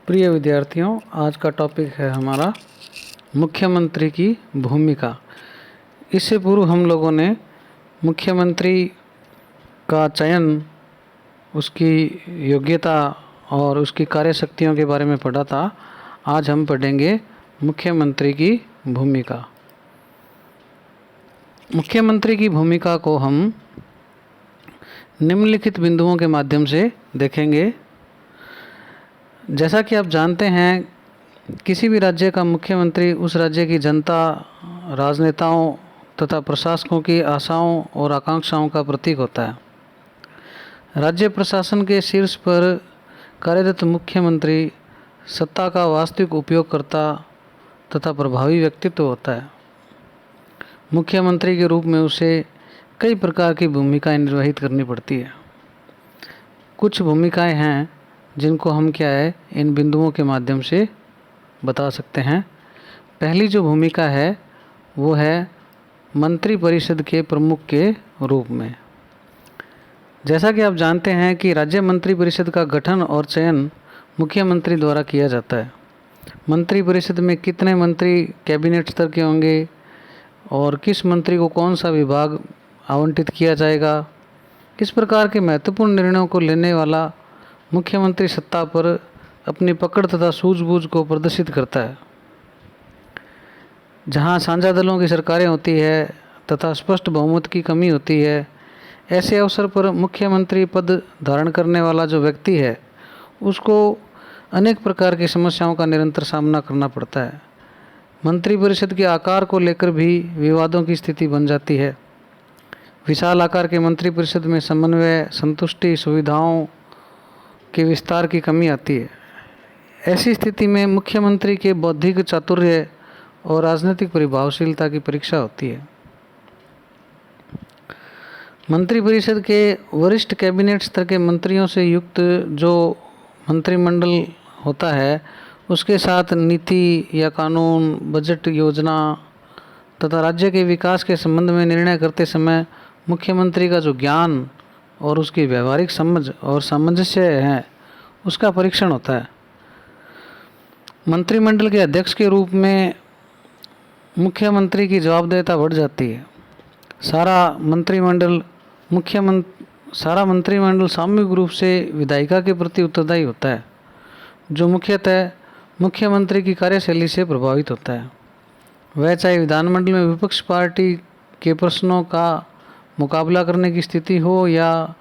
प्रिय विद्यार्थियों, आज का टॉपिक है हमारा मुख्यमंत्री की भूमिका। इससे पूर्व हम लोगों ने मुख्यमंत्री का चयन, उसकी योग्यता और उसकी कार्यशक्तियों के बारे में पढ़ा था। आज हम पढ़ेंगे मुख्यमंत्री की भूमिका। मुख्यमंत्री की भूमिका को हम निम्नलिखित बिंदुओं के माध्यम से देखेंगे। जैसा कि आप जानते हैं, किसी भी राज्य का मुख्यमंत्री उस राज्य की जनता, राजनेताओं तथा प्रशासकों की आशाओं और आकांक्षाओं का प्रतीक होता है। राज्य प्रशासन के शीर्ष पर कार्यरत मुख्यमंत्री सत्ता का वास्तविक उपयोगकर्ता तथा प्रभावी व्यक्तित्व होता है। मुख्यमंत्री के रूप में उसे कई प्रकार की भूमिकाएं निर्वहित करनी पड़ती है। कुछ भूमिकाएं हैं जिनको हम इन बिंदुओं के माध्यम से बता सकते हैं। पहली जो भूमिका है वो है मंत्रिपरिषद के प्रमुख के रूप में। जैसा कि आप जानते हैं कि राज्य मंत्रिपरिषद का गठन और चयन मुख्यमंत्री द्वारा किया जाता है। मंत्रिपरिषद में कितने मंत्री कैबिनेट स्तर के होंगे और किस मंत्री को कौन सा विभाग आवंटित किया जाएगा, किस प्रकार के महत्वपूर्ण निर्णयों को लेने वाला मुख्यमंत्री सत्ता पर अपनी पकड़ तथा सूझबूझ को प्रदर्शित करता है। जहां साझा दलों की सरकारें होती है तथा स्पष्ट बहुमत की कमी होती है, ऐसे अवसर पर मुख्यमंत्री पद धारण करने वाला जो व्यक्ति है उसको अनेक प्रकार की समस्याओं का निरंतर सामना करना पड़ता है। मंत्रिपरिषद के आकार को लेकर भी विवादों की स्थिति बन जाती है। विशाल आकार के मंत्रिपरिषद में समन्वय, संतुष्टि, सुविधाओं के विस्तार की कमी आती है। ऐसी स्थिति में मुख्यमंत्री के बौद्धिक चातुर्य और राजनीतिक प्रभावशीलता की परीक्षा होती है। मंत्रिपरिषद के वरिष्ठ कैबिनेट स्तर के मंत्रियों से युक्त जो मंत्रिमंडल होता है, उसके साथ नीति या कानून, बजट योजना तथा राज्य के विकास के संबंध में निर्णय करते समय मुख्यमंत्री का जो ज्ञान और उसकी व्यवहारिक समझ और सामंजस्य है, उसका परीक्षण होता है। मंत्रिमंडल के अध्यक्ष के रूप में मुख्यमंत्री की जवाबदेहिता बढ़ जाती है। सारा मंत्रिमंडल सामूहिक रूप से विधायिका के प्रति उत्तरदायी होता है, जो मुख्यतः मुख्यमंत्री की कार्यशैली से प्रभावित होता है। वह चाहे विधानमंडल में विपक्ष पार्टी के प्रश्नों का मुकाबला करने की स्थिति हो या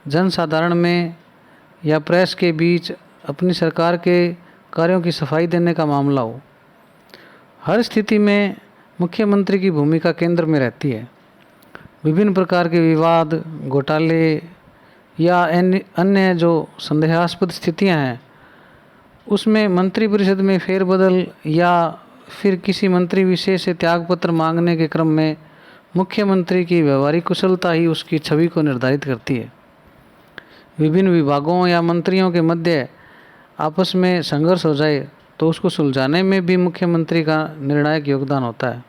जनसाधारण में या प्रेस के बीच अपनी सरकार के कार्यों की सफाई देने का मामला हो, हर स्थिति में मुख्यमंत्री की भूमिका केंद्र में रहती है। विभिन्न प्रकार के विवाद, घोटाले या अन्य जो संदेहास्पद स्थितियां हैं, उसमें मंत्रिपरिषद में फेरबदल या फिर किसी मंत्री विशेष से त्यागपत्र मांगने के क्रम में मुख्यमंत्री की व्यवहारिक कुशलता ही उसकी छवि को निर्धारित करती है। विभिन्न विभागों या मंत्रियों के मध्य आपस में संघर्ष हो जाए तो उसको सुलझाने में भी मुख्यमंत्री का निर्णायक योगदान होता है,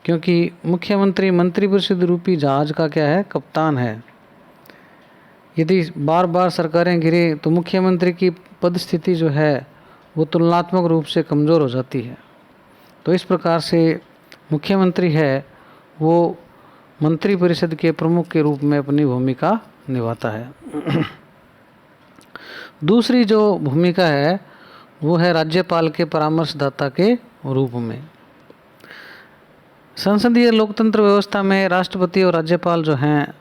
क्योंकि मुख्यमंत्री मंत्रिपरिषद रूपी जहाज का कप्तान है। यदि बार बार सरकारें गिरे तो मुख्यमंत्री की पद स्थिति जो है वो तुलनात्मक रूप से कमज़ोर हो जाती है। तो इस प्रकार से मुख्यमंत्री है वो मंत्रिपरिषद के प्रमुख के रूप में अपनी भूमिका निभाता है। दूसरी जो भूमिका है वो है राज्यपाल के परामर्शदाता के रूप में। संसदीय लोकतंत्र व्यवस्था में राष्ट्रपति और राज्यपाल जो हैं,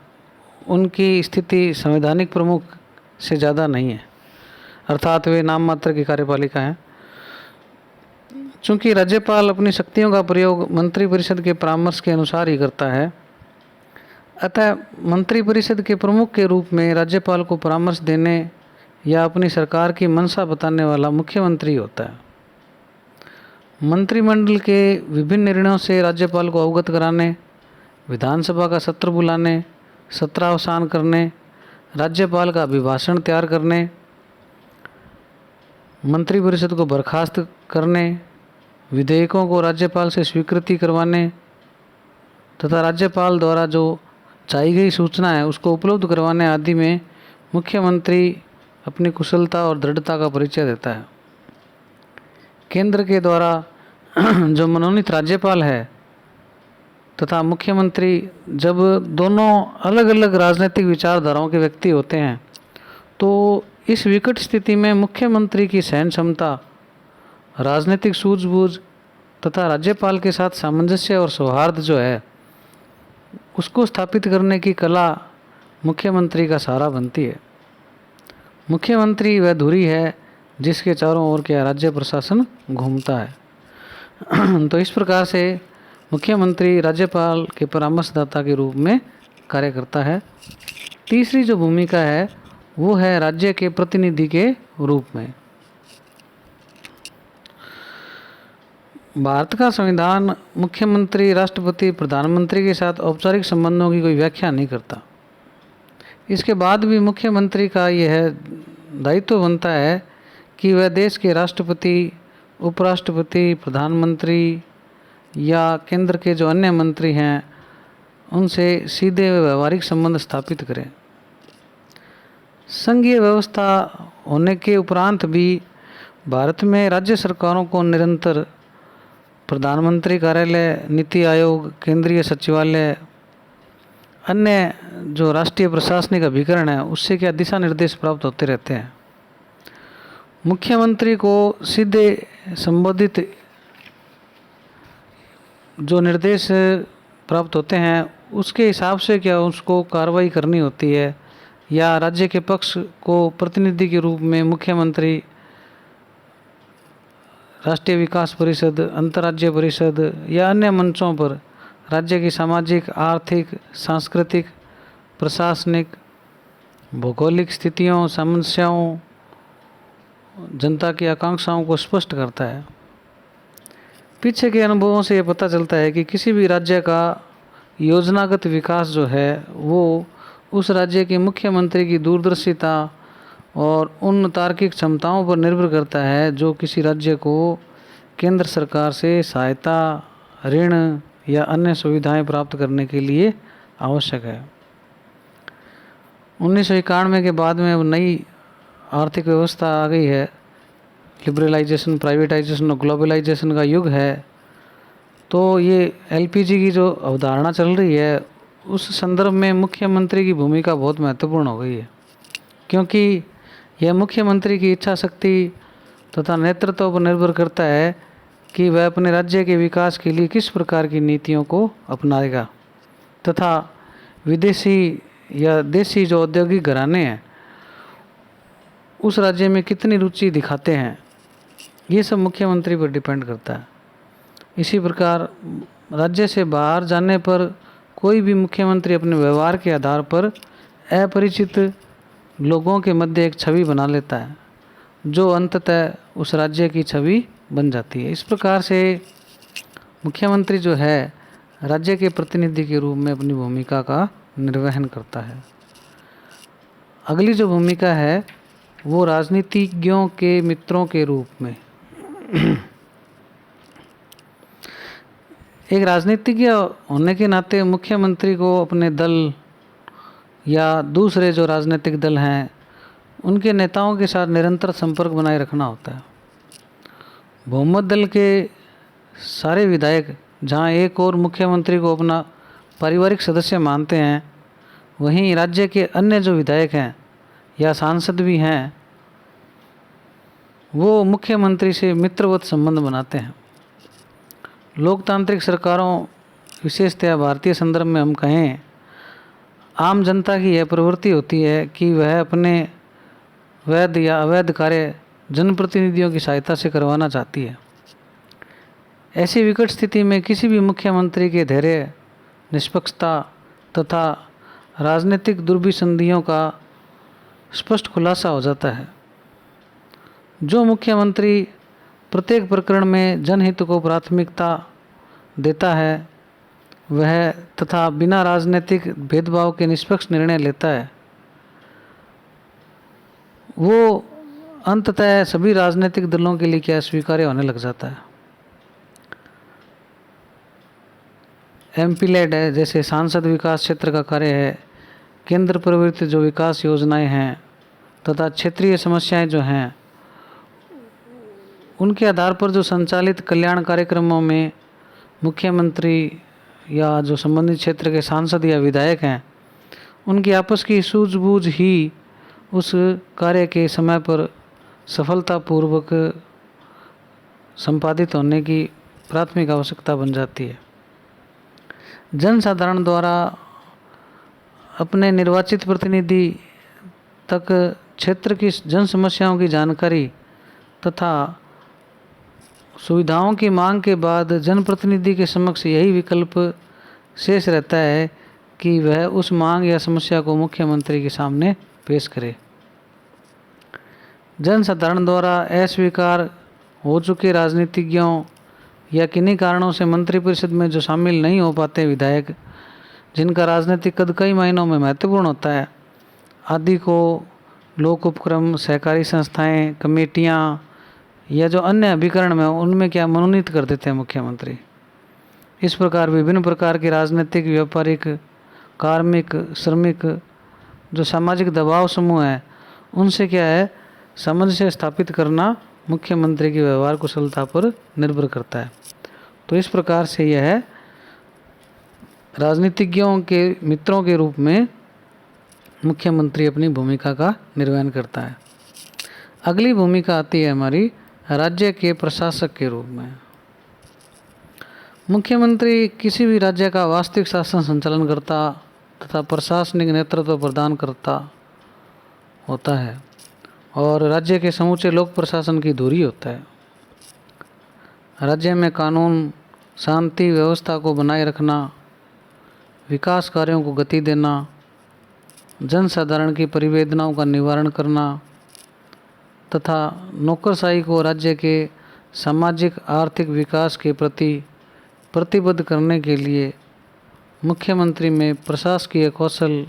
उनकी स्थिति संवैधानिक प्रमुख से ज़्यादा नहीं है, अर्थात वे नाम मात्र की कार्यपालिका हैं। चूँकि राज्यपाल अपनी शक्तियों का प्रयोग मंत्रिपरिषद के परामर्श के अनुसार ही करता है, अतः मंत्रिपरिषद के प्रमुख के रूप में राज्यपाल को परामर्श देने या अपनी सरकार की मंशा बताने वाला मुख्यमंत्री होता है। मंत्रिमंडल के विभिन्न निर्णयों से राज्यपाल को अवगत कराने, विधानसभा का सत्र बुलाने, सत्रावसान करने, राज्यपाल का अभिभाषण तैयार करने, मंत्रिपरिषद को बर्खास्त करने, विधेयकों को राज्यपाल से स्वीकृति करवाने तथा राज्यपाल द्वारा जो चाही गई सूचना है उसको उपलब्ध करवाने आदि में मुख्यमंत्री अपनी कुशलता और दृढ़ता का परिचय देता है। केंद्र के द्वारा जो मनोनीत राज्यपाल है तथा मुख्यमंत्री जब दोनों अलग अलग राजनीतिक विचारधाराओं के व्यक्ति होते हैं तो इस विकट स्थिति में मुख्यमंत्री की सहन क्षमता, राजनीतिक सूझबूझ तथा राज्यपाल के साथ सामंजस्य और सौहार्द जो है उसको स्थापित करने की कला मुख्यमंत्री का सहारा बनती है। मुख्यमंत्री वह धुरी है जिसके चारों ओर क्या राज्य प्रशासन घूमता है। तो इस प्रकार से मुख्यमंत्री राज्यपाल के परामर्शदाता के रूप में कार्य करता है। तीसरी जो भूमिका है वो है राज्य के प्रतिनिधि के रूप में। भारत का संविधान मुख्यमंत्री, राष्ट्रपति, प्रधानमंत्री के साथ औपचारिक संबंधों की कोई व्याख्या नहीं करता। इसके बाद भी मुख्यमंत्री का यह दायित्व बनता है कि वह देश के राष्ट्रपति, उपराष्ट्रपति, प्रधानमंत्री या केंद्र के जो अन्य मंत्री हैं उनसे सीधे व्यवहारिक संबंध स्थापित करें। संघीय व्यवस्था होने के उपरांत भी भारत में राज्य सरकारों को निरंतर प्रधानमंत्री कार्यालय, नीति आयोग, केंद्रीय सचिवालय, अन्य जो राष्ट्रीय प्रशासनिक अभिकरण है उससे क्या दिशा निर्देश प्राप्त होते रहते हैं। मुख्यमंत्री को सीधे संबोधित जो निर्देश प्राप्त होते हैं उसके हिसाब से क्या उसको कार्रवाई करनी होती है, या राज्य के पक्ष को प्रतिनिधि के रूप में मुख्यमंत्री राष्ट्रीय विकास परिषद, अंतर्राज्यीय परिषद या अन्य मंचों पर राज्य की सामाजिक, आर्थिक, सांस्कृतिक, प्रशासनिक, भौगोलिक स्थितियों, समस्याओं, जनता की आकांक्षाओं को स्पष्ट करता है। पीछे के अनुभवों से ये पता चलता है कि किसी भी राज्य का योजनागत विकास जो है वो उस राज्य के मुख्यमंत्री की दूरदर्शिता और उन तार्किक क्षमताओं पर निर्भर करता है जो किसी राज्य को केंद्र सरकार से सहायता, ऋण या अन्य सुविधाएं प्राप्त करने के लिए आवश्यक है। 1991 के बाद में अब नई आर्थिक व्यवस्था आ गई है। लिबरलाइजेशन, प्राइवेटाइजेशन और ग्लोबलाइजेशन का युग है। तो ये एलपीजी की जो अवधारणा चल रही है उस संदर्भ में मुख्यमंत्री की भूमिका बहुत महत्वपूर्ण हो गई है, क्योंकि यह मुख्यमंत्री की इच्छा शक्ति तथा नेतृत्व पर निर्भर करता है कि वह अपने राज्य के विकास के लिए किस प्रकार की नीतियों को अपनाएगा तथा विदेशी या देशी जो औद्योगिक घराने हैं उस राज्य में कितनी रुचि दिखाते हैं, ये सब मुख्यमंत्री पर डिपेंड करता है। इसी प्रकार राज्य से बाहर जाने पर कोई भी मुख्यमंत्री अपने व्यवहार के आधार पर अपरिचित लोगों के मध्य एक छवि बना लेता है जो अंततः उस राज्य की छवि बन जाती है। इस प्रकार से मुख्यमंत्री जो है राज्य के प्रतिनिधि के रूप में अपनी भूमिका का निर्वहन करता है। अगली जो भूमिका है वो राजनीतिज्ञों के मित्रों के रूप में। एक राजनीतिज्ञ होने के नाते मुख्यमंत्री को अपने दल या दूसरे जो राजनीतिक दल हैं उनके नेताओं के साथ निरंतर संपर्क बनाए रखना होता है। बहुमत दल के सारे विधायक जहां एक और मुख्यमंत्री को अपना पारिवारिक सदस्य मानते हैं, वहीं राज्य के अन्य जो विधायक हैं या सांसद भी हैं वो मुख्यमंत्री से मित्रवत संबंध बनाते हैं। लोकतांत्रिक सरकारों, विशेषतया भारतीय संदर्भ में हम कहें, आम जनता की यह प्रवृत्ति होती है कि वह अपने वैध या अवैध कार्य जनप्रतिनिधियों की सहायता से करवाना चाहती है। ऐसी विकट स्थिति में किसी भी मुख्यमंत्री के धैर्य, निष्पक्षता तथा राजनीतिक दुर्भिसंधियों का स्पष्ट खुलासा हो जाता है। जो मुख्यमंत्री प्रत्येक प्रकरण में जनहित को प्राथमिकता देता है वह तथा बिना राजनीतिक भेदभाव के निष्पक्ष निर्णय लेता है, वो अंततः सभी राजनीतिक दलों के लिए क्या स्वीकार्य होने लग जाता है। एमपी लेड है, जैसे सांसद विकास क्षेत्र का कार्य है, केंद्र प्रवृत्त जो विकास योजनाएं हैं, तथा क्षेत्रीय समस्याएं जो हैं उनके आधार पर जो संचालित कल्याण कार्यक्रमों में मुख्यमंत्री या जो संबंधित क्षेत्र के सांसद या विधायक हैं उनकी आपस की सूझबूझ ही उस कार्य के समय पर सफलतापूर्वक संपादित होने की प्राथमिक आवश्यकता बन जाती है। जनसाधारण द्वारा अपने निर्वाचित प्रतिनिधि तक क्षेत्र की जन समस्याओं की जानकारी तथा सुविधाओं की मांग के बाद जनप्रतिनिधि के समक्ष यही विकल्प शेष रहता है कि वह उस मांग या समस्या को मुख्यमंत्री के सामने पेश करे। जनसाधारण द्वारा अस्वीकार हो चुके राजनीतिज्ञों या किन्हीं कारणों से मंत्रिपरिषद में जो शामिल नहीं हो पाते विधायक, जिनका राजनीतिक कद कई मायनों में महत्वपूर्ण होता है, आदि को लोक उपक्रम, सहकारी संस्थाएं, कमेटियां या जो अन्य अभिकरण में उनमें क्या मनोनीत कर देते हैं मुख्यमंत्री। इस प्रकार विभिन्न प्रकार के राजनीतिक, व्यापारिक, कार्मिक, श्रमिक जो सामाजिक दबाव समूह हैं उनसे क्या है सामंजस्य स्थापित करना मुख्यमंत्री की व्यवहार कुशलता पर निर्भर करता है। तो इस प्रकार से यह राजनीतिज्ञों के मित्रों के रूप में मुख्यमंत्री अपनी भूमिका का निर्वहन करता है। अगली भूमिका आती है हमारी राज्य के प्रशासक के रूप में। मुख्यमंत्री किसी भी राज्य का वास्तविक शासन संचालन करता तथा प्रशासनिक नेतृत्व प्रदान करता होता है और राज्य के समूचे लोक प्रशासन की धुरी होता है। राज्य में कानून, शांति व्यवस्था को बनाए रखना, विकास कार्यों को गति देना, जनसाधारण की परिवेदनाओं का निवारण करना तथा नौकरशाही को राज्य के सामाजिक आर्थिक विकास के प्रति प्रतिबद्ध करने के लिए मुख्यमंत्री में प्रशासकीय कौशल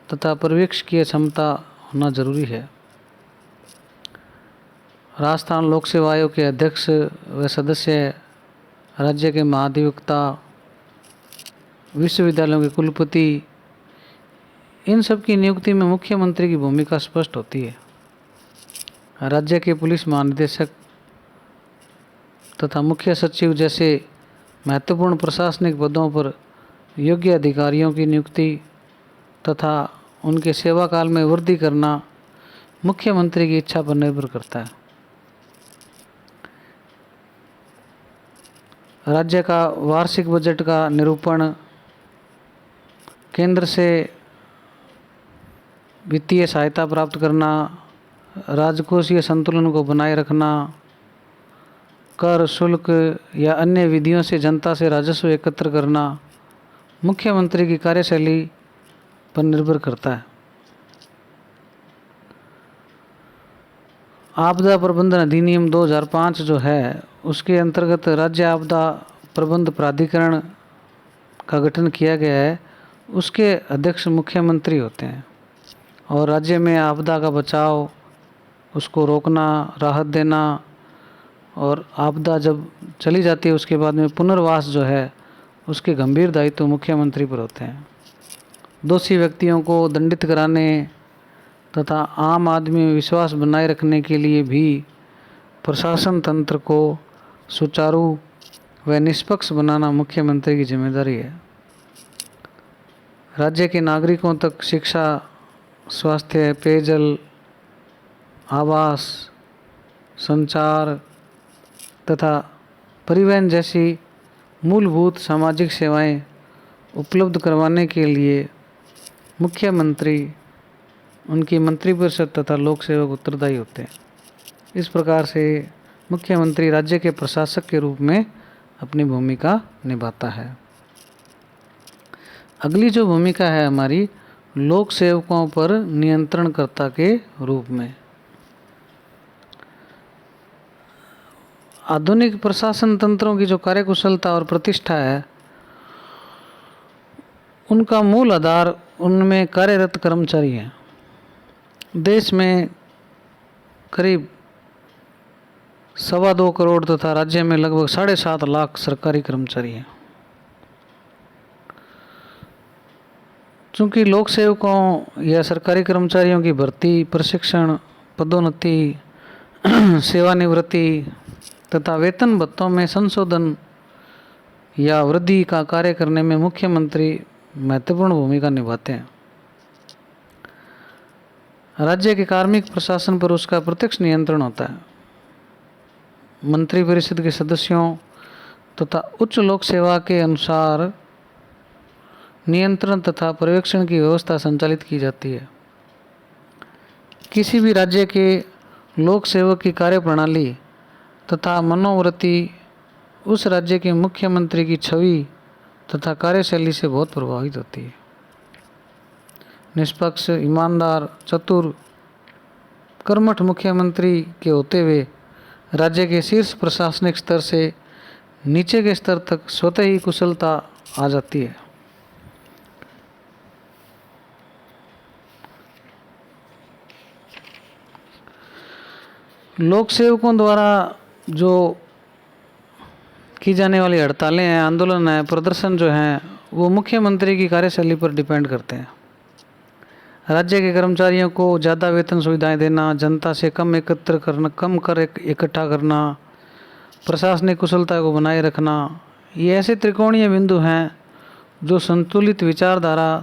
तथा पर्यवेक्षकीय क्षमता होना जरूरी है। राजस्थान लोक सेवा आयोग के अध्यक्ष व सदस्य, राज्य के महाधिवक्ता, विश्वविद्यालयों के कुलपति, इन सब की नियुक्ति में मुख्यमंत्री की भूमिका स्पष्ट होती है। राज्य के पुलिस महानिदेशक तथा मुख्य सचिव जैसे महत्वपूर्ण प्रशासनिक पदों पर योग्य अधिकारियों की नियुक्ति तथा उनके सेवा काल में वृद्धि करना मुख्यमंत्री की इच्छा पर निर्भर करता है। राज्य का वार्षिक बजट का निरूपण, केंद्र से वित्तीय सहायता प्राप्त करना, राजकोषीय संतुलन को बनाए रखना, कर, शुल्क या अन्य विधियों से जनता से राजस्व एकत्र करना मुख्यमंत्री की कार्यशैली पर निर्भर करता है। आपदा प्रबंधन अधिनियम 2005 जो है उसके अंतर्गत राज्य आपदा प्रबंध प्राधिकरण का गठन किया गया है। उसके अध्यक्ष मुख्यमंत्री होते हैं और राज्य में आपदा का बचाव, उसको रोकना, राहत देना और आपदा जब चली जाती है उसके बाद में पुनर्वास जो है उसके गंभीर दायित्व मुख्यमंत्री पर होते हैं। दोषी व्यक्तियों को दंडित कराने तथा आम आदमी में विश्वास बनाए रखने के लिए भी प्रशासन तंत्र को सुचारू व निष्पक्ष बनाना मुख्यमंत्री की जिम्मेदारी है। राज्य के नागरिकों तक शिक्षा, स्वास्थ्य, पेयजल, आवास, संचार तथा परिवहन जैसी मूलभूत सामाजिक सेवाएं उपलब्ध करवाने के लिए मुख्यमंत्री, उनकी मंत्रिपरिषद तथा लोक सेवक उत्तरदायी होते हैं। इस प्रकार से मुख्यमंत्री राज्य के प्रशासक के रूप में अपनी भूमिका निभाता है। अगली जो भूमिका है हमारी लोक सेवकों पर नियंत्रणकर्ता के रूप में। आधुनिक प्रशासन तंत्रों की जो कार्यकुशलता और प्रतिष्ठा है उनका मूल आधार उनमें कार्यरत कर्मचारी हैं। देश में करीब 2.25 करोड़ तथा राज्य में लगभग 7.5 लाख सरकारी कर्मचारी हैं। चूँकि लोक सेवकों या सरकारी कर्मचारियों की भर्ती, प्रशिक्षण, पदोन्नति, सेवानिवृत्ति तथा वेतन भत्तों में संशोधन या वृद्धि का कार्य करने में मुख्यमंत्री महत्वपूर्ण भूमिका निभाते हैं। राज्य के कार्मिक प्रशासन पर उसका प्रत्यक्ष नियंत्रण होता है। मंत्रिपरिषद के सदस्यों तथा उच्च लोक सेवा के अनुसार नियंत्रण तथा पर्यवेक्षण की व्यवस्था संचालित की जाती है। किसी भी राज्य के लोक सेवक की कार्यप्रणाली तथा मनोवृत्ति उस राज्य के मुख्यमंत्री की छवि तथा कार्यशैली से बहुत प्रभावित होती है। निष्पक्ष, ईमानदार, चतुर, कर्मठ मुख्यमंत्री के होते हुए राज्य के शीर्ष प्रशासनिक स्तर से नीचे के स्तर तक स्वतः ही कुशलता आ जाती है। लोक सेवकों द्वारा जो की जाने वाली हड़तालें हैं, आंदोलन है, प्रदर्शन जो हैं, वो मुख्यमंत्री की कार्यशैली पर डिपेंड करते हैं। राज्य के कर्मचारियों को ज़्यादा वेतन सुविधाएं देना, जनता से कम एकत्र करना, कम कर इकट्ठा करना, प्रशासनिक कुशलता को बनाए रखना, ये ऐसे त्रिकोणीय बिंदु हैं जो संतुलित विचारधारा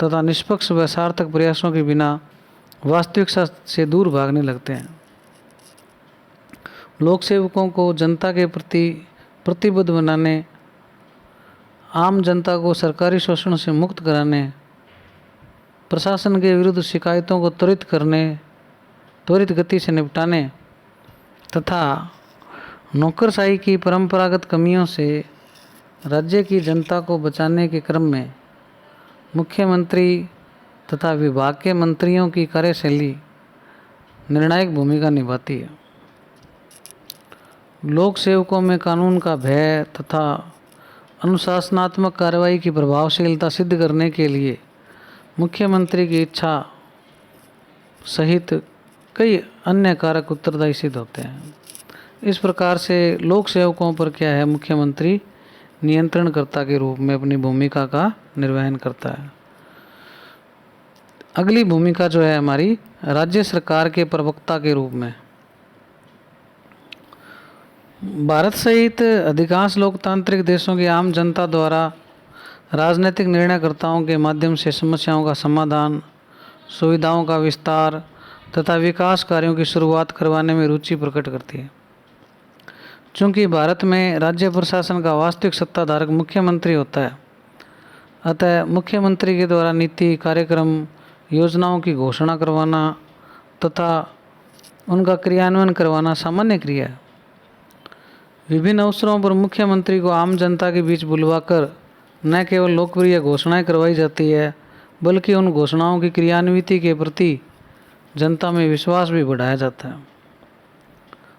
तथा निष्पक्ष व सार्थक प्रयासों के बिना वास्तविकता से दूर भागने लगते हैं। लोक सेवकों को जनता के प्रति प्रतिबद्ध बनाने, आम जनता को सरकारी शोषण से मुक्त कराने, प्रशासन के विरुद्ध शिकायतों को त्वरित गति से निपटाने तथा नौकरशाही की परंपरागत कमियों से राज्य की जनता को बचाने के क्रम में मुख्यमंत्री तथा विभाग के मंत्रियों की कार्यशैली निर्णायक भूमिका निभाती है। लोक सेवकों में कानून का भय तथा अनुशासनात्मक कार्रवाई की प्रभावशीलता सिद्ध करने के लिए मुख्यमंत्री की इच्छा सहित कई अन्य कारक उत्तरदायी सिद्ध होते हैं। इस प्रकार से लोक सेवकों पर क्या है, मुख्यमंत्री नियंत्रणकर्ता के रूप में अपनी भूमिका का निर्वहन करता है। अगली भूमिका जो है हमारी राज्य सरकार के प्रवक्ता के रूप में। भारत सहित अधिकांश लोकतांत्रिक देशों की आम जनता द्वारा राजनीतिक निर्णयकर्ताओं के माध्यम से समस्याओं का समाधान, सुविधाओं का विस्तार तथा विकास कार्यों की शुरुआत करवाने में रुचि प्रकट करती है। चूँकि भारत में राज्य प्रशासन का वास्तविक सत्ताधारक मुख्यमंत्री होता है, अतः मुख्यमंत्री के द्वारा नीति, कार्यक्रम, योजनाओं की घोषणा करवाना तथा उनका क्रियान्वयन करवाना सामान्य क्रिया है। विभिन्न अवसरों पर मुख्यमंत्री को आम जनता के बीच बुलवाकर न केवल लोकप्रिय घोषणाएं करवाई जाती है, बल्कि उन घोषणाओं की क्रियान्विति के प्रति जनता में विश्वास भी बढ़ाया जाता है।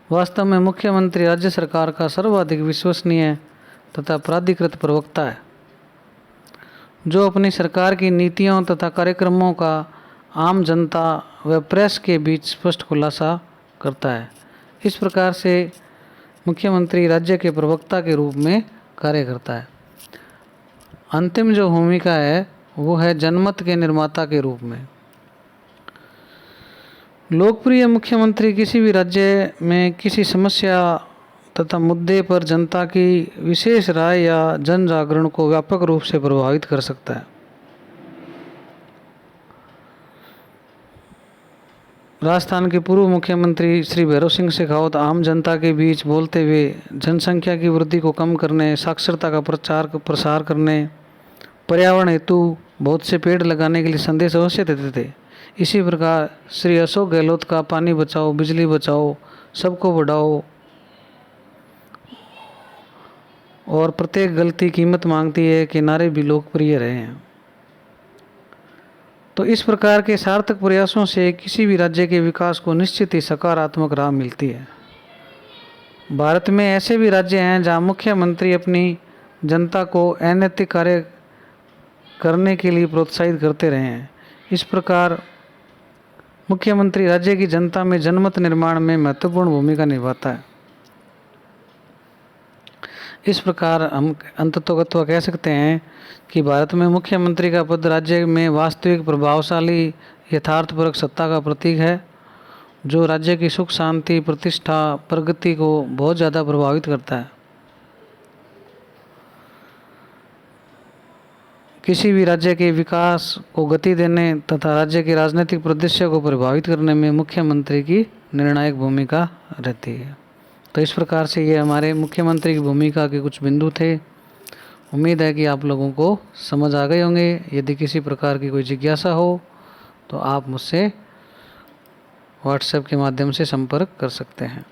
वास्तव में मुख्यमंत्री राज्य सरकार का सर्वाधिक विश्वसनीय तथा प्राधिकृत प्रवक्ता है, जो अपनी सरकार की नीतियों तथा कार्यक्रमों का आम जनता व प्रेस के बीच स्पष्ट खुलासा करता है। इस प्रकार से मुख्यमंत्री राज्य के प्रवक्ता के रूप में कार्य करता है। अंतिम जो भूमिका है वो है जनमत के निर्माता के रूप में। लोकप्रिय मुख्यमंत्री किसी भी राज्य में किसी समस्या तथा मुद्दे पर जनता की विशेष राय या जन जागरण को व्यापक रूप से प्रभावित कर सकता है। राजस्थान के पूर्व मुख्यमंत्री श्री भैरव सिंह शेखावत आम जनता के बीच बोलते हुए जनसंख्या की वृद्धि को कम करने, साक्षरता का प्रचार प्रसार करने, पर्यावरण हेतु बहुत से पेड़ लगाने के लिए संदेश अवश्य देते थे। इसी प्रकार श्री अशोक गहलोत का पानी बचाओ, बिजली बचाओ, सबको बढ़ाओ और प्रत्येक गलती कीमत मांगती है कि नारे भी लोकप्रिय रहे हैं। तो इस प्रकार के सार्थक प्रयासों से किसी भी राज्य के विकास को निश्चित ही सकारात्मक राह मिलती है। भारत में ऐसे भी राज्य हैं जहां मुख्यमंत्री अपनी जनता को अनैतिक कार्य करने के लिए प्रोत्साहित करते रहे हैं। इस प्रकार मुख्यमंत्री राज्य की जनता में जनमत निर्माण में महत्वपूर्ण भूमिका निभाता है। इस प्रकार हम अंततोगत्वा कह सकते हैं कि भारत में मुख्यमंत्री का पद राज्य में वास्तविक प्रभावशाली यथार्थपरक सत्ता का प्रतीक है, जो राज्य की सुख शांति प्रतिष्ठा प्रगति को बहुत ज़्यादा प्रभावित करता है। किसी भी राज्य के विकास को गति देने तथा राज्य के राजनीतिक परिदृश्य को प्रभावित करने में मुख्यमंत्री की निर्णायक भूमिका रहती है। तो इस प्रकार से ये हमारे मुख्यमंत्री की भूमिका के कुछ बिंदु थे। उम्मीद है कि आप लोगों को समझ आ गए होंगे। यदि किसी प्रकार की कोई जिज्ञासा हो तो आप मुझसे व्हाट्सएप के माध्यम से संपर्क कर सकते हैं।